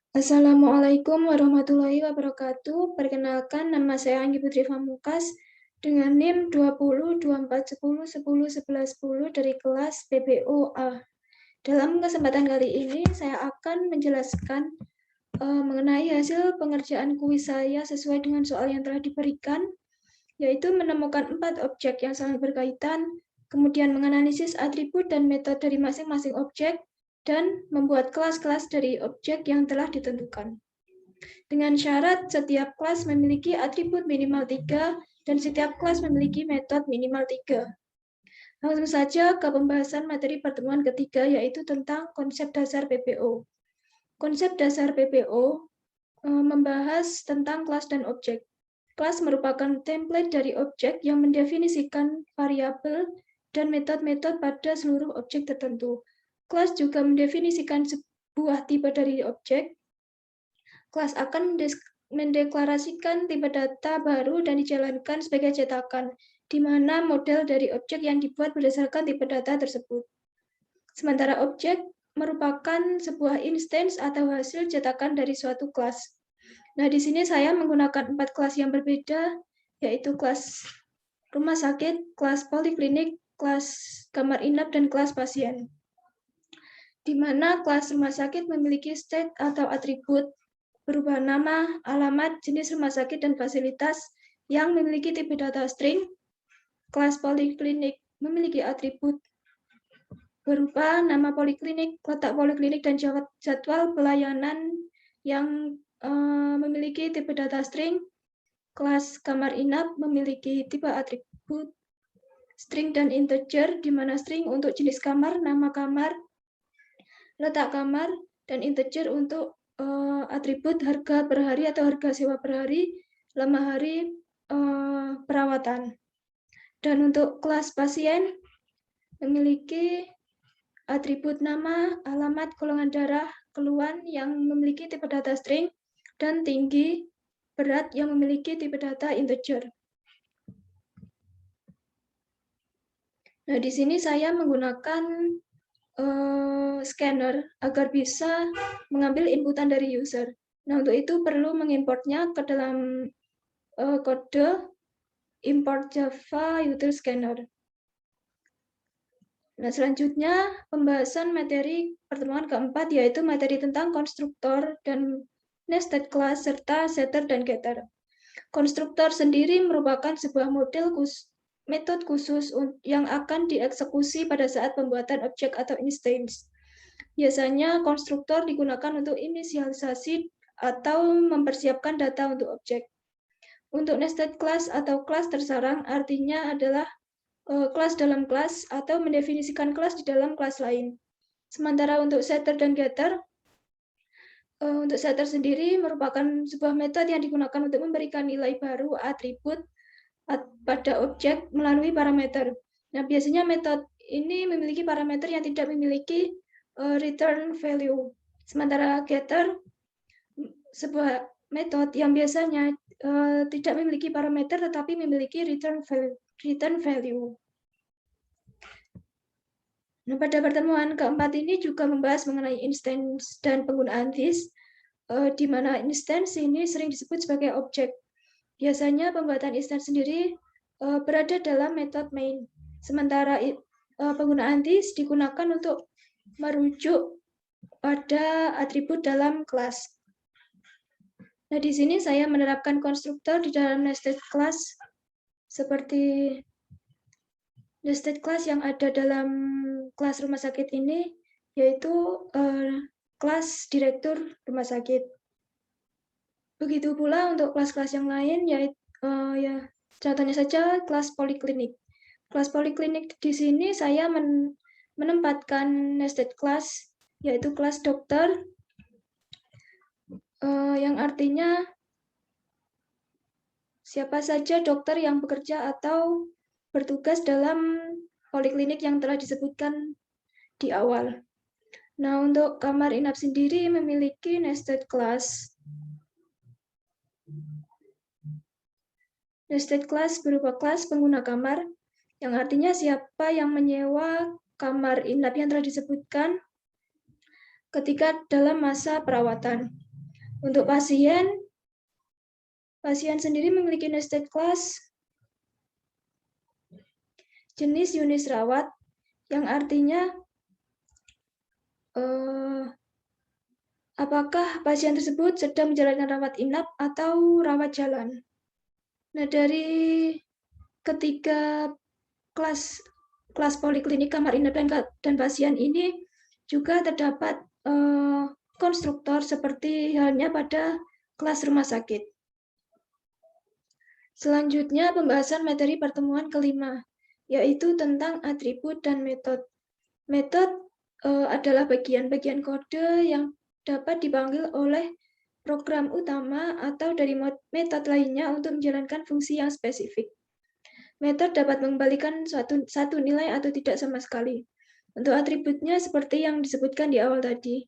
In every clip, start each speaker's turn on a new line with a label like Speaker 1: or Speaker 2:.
Speaker 1: Assalamualaikum warahmatullahi wabarakatuh. Perkenalkan, nama saya Anggi Putri Pamungkas dengan NIM 202410101110 dari kelas PBOA. Dalam kesempatan kali ini, saya akan menjelaskan mengenai hasil pengerjaan kuis saya sesuai dengan soal yang telah diberikan, yaitu menemukan 4 objek yang saling berkaitan, kemudian menganalisis atribut dan metode dari masing-masing objek, dan membuat kelas-kelas dari objek yang telah ditentukan. Dengan syarat setiap kelas memiliki atribut minimal 3 dan setiap kelas memiliki metode minimal 3. Langsung saja ke pembahasan materi pertemuan ketiga, yaitu tentang konsep dasar PPO. Konsep dasar PPO membahas tentang kelas dan objek. Kelas merupakan template dari objek yang mendefinisikan variabel dan metode-metode pada seluruh objek tertentu. Kelas juga mendefinisikan sebuah tipe dari objek. Kelas akan mendeklarasikan tipe data baru dan dijalankan sebagai cetakan, di mana model dari objek yang dibuat berdasarkan tipe data tersebut. Sementara objek merupakan sebuah instance atau hasil cetakan dari suatu kelas. Nah, di sini saya menggunakan 4 kelas yang berbeda, yaitu kelas rumah sakit, kelas poliklinik, kelas kamar inap, dan kelas pasien. Di mana kelas rumah sakit memiliki state atau atribut berupa nama, alamat, jenis rumah sakit, dan fasilitas yang memiliki tipe data string. Kelas poliklinik memiliki atribut berupa nama poliklinik, letak poliklinik, dan jadwal pelayanan yang memiliki tipe data string. Kelas kamar inap memiliki tipe atribut string dan integer, di mana string untuk jenis kamar, nama kamar, letak kamar, dan integer untuk atribut harga per hari atau harga sewa per hari, lama hari perawatan. Dan untuk kelas pasien memiliki atribut nama, alamat, golongan darah, keluhan yang memiliki tipe data string, dan tinggi, berat yang memiliki tipe data integer. Nah, di sini saya menggunakan scanner agar bisa mengambil inputan dari user. Nah, untuk itu perlu mengimportnya ke dalam kode import Java util scanner. Nah, selanjutnya pembahasan materi pertemuan keempat, yaitu materi tentang konstruktor dan nested class serta setter dan getter. Konstruktor sendiri merupakan sebuah metode khusus yang akan dieksekusi pada saat pembuatan objek atau instance. Biasanya konstruktor digunakan untuk inisialisasi atau mempersiapkan data untuk objek. Untuk nested class atau kelas tersarang artinya adalah kelas dalam kelas atau mendefinisikan kelas di dalam kelas lain. Sementara untuk setter dan getter, untuk setter sendiri merupakan sebuah metode yang digunakan untuk memberikan nilai baru atribut pada objek melalui parameter. Nah, biasanya metode ini memiliki parameter yang tidak memiliki return value. Sementara getter sebuah metode yang biasanya tidak memiliki parameter tetapi memiliki return value. Nah, pada pertemuan keempat ini juga membahas mengenai instance dan penggunaan this, di mana instance ini sering disebut sebagai objek. Biasanya pembuatan instance sendiri berada dalam metode main, sementara penggunaan this digunakan untuk merujuk pada atribut dalam kelas. Nah, di sini saya menerapkan konstruktor di dalam nested class seperti nested class yang ada dalam kelas rumah sakit ini, yaitu kelas direktur rumah sakit. Begitu pula untuk kelas-kelas yang lain, yaitu contohnya saja kelas poliklinik. Kelas poliklinik di sini saya menempatkan nested class, yaitu kelas dokter, yang artinya siapa saja dokter yang bekerja atau bertugas dalam poliklinik yang telah disebutkan di awal. Nah, untuk kamar inap sendiri memiliki nested class. Nested class berupa kelas pengguna kamar, yang artinya siapa yang menyewa kamar inap yang telah disebutkan ketika dalam masa perawatan. Untuk pasien sendiri memiliki nested class jenis unit rawat, yang artinya apakah pasien tersebut sedang menjalankan rawat inap atau rawat jalan. Nah, dari ketiga kelas poliklinik, kamar inap, dan pasien ini juga terdapat konstruktor seperti halnya pada kelas rumah sakit. Selanjutnya, pembahasan materi pertemuan kelima, yaitu tentang atribut dan metode. Metode adalah bagian-bagian kode yang dapat dipanggil oleh program utama atau dari metode lainnya untuk menjalankan fungsi yang spesifik. Metode dapat mengembalikan satu nilai atau tidak sama sekali. Untuk atributnya seperti yang disebutkan di awal tadi.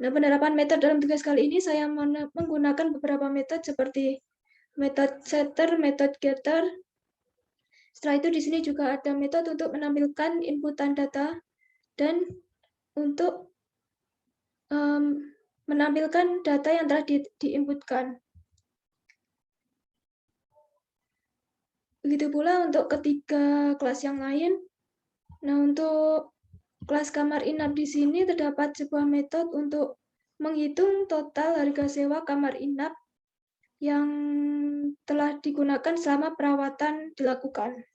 Speaker 1: Nah, penerapan metode dalam tugas kali ini saya menggunakan beberapa metode seperti metode setter, metode getter. Setelah itu di sini juga ada metode untuk menampilkan inputan data dan untuk menampilkan data yang telah diinputkan. Begitu pula untuk ketiga kelas yang lain. Nah, untuk kelas kamar inap di sini terdapat sebuah metode untuk menghitung total harga sewa kamar inap yang telah digunakan selama perawatan dilakukan.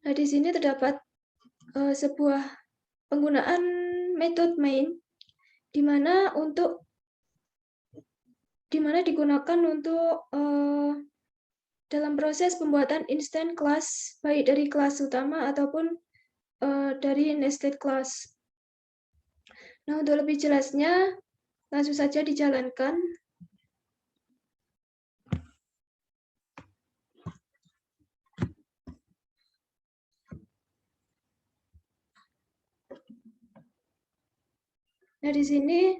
Speaker 1: Nah, di sini terdapat sebuah penggunaan metode main di mana digunakan untuk dalam proses pembuatan instant class, baik dari kelas utama ataupun dari nested class. Nah, untuk lebih jelasnya, langsung saja dijalankan. Nah, di sini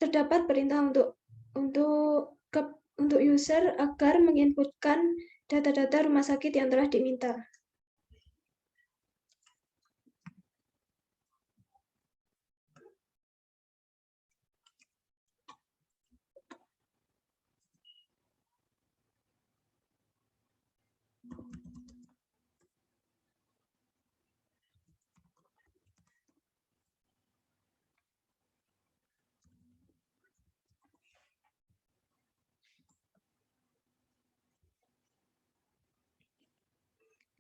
Speaker 1: terdapat perintah untuk user agar menginputkan data-data rumah sakit yang telah diminta.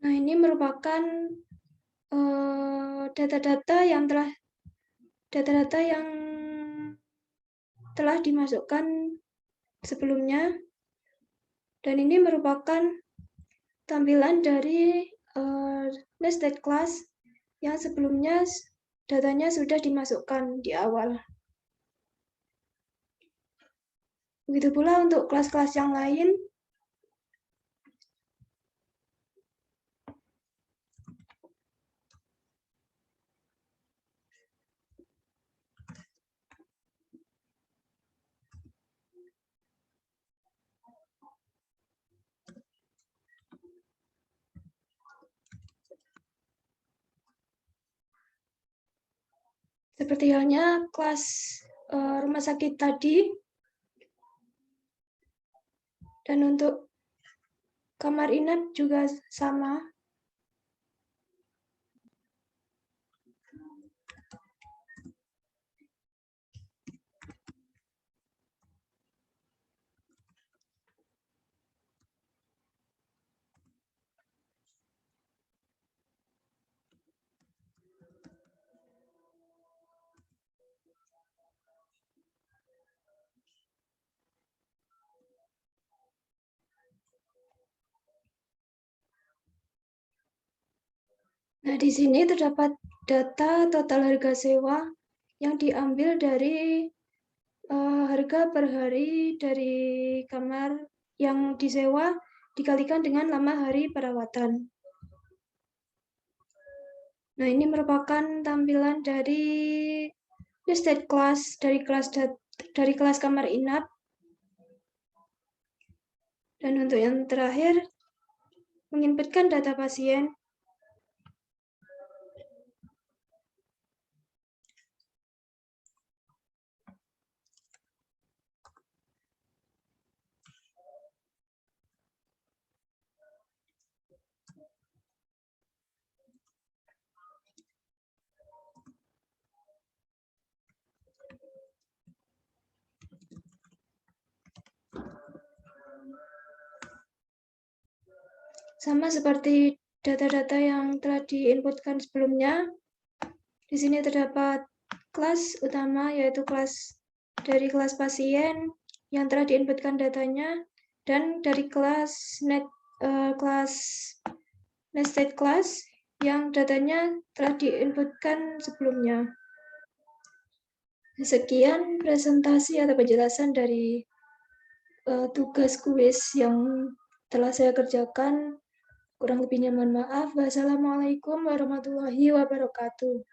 Speaker 1: Nah, ini merupakan data-data yang telah dimasukkan sebelumnya, dan ini merupakan tampilan dari nested class yang sebelumnya datanya sudah dimasukkan di awal. Begitu pula untuk kelas-kelas yang lain. Seperti halnya kelas rumah sakit tadi, dan untuk kamar inap juga sama. Nah, di sini terdapat data total harga sewa yang diambil dari harga per hari dari kamar yang disewa dikalikan dengan lama hari perawatan. Nah, ini merupakan tampilan dari nested class dari kelas kamar inap. Dan untuk yang terakhir, menginputkan data pasien. Sama seperti data-data yang telah diinputkan sebelumnya, di sini terdapat kelas utama, yaitu dari kelas pasien yang telah diinputkan datanya, dan dari kelas nested class yang datanya telah diinputkan sebelumnya. Sekian presentasi atau penjelasan dari tugas kuis yang telah saya kerjakan. Kurang lebihnya mohon maaf. Wassalamualaikum warahmatullahi wabarakatuh.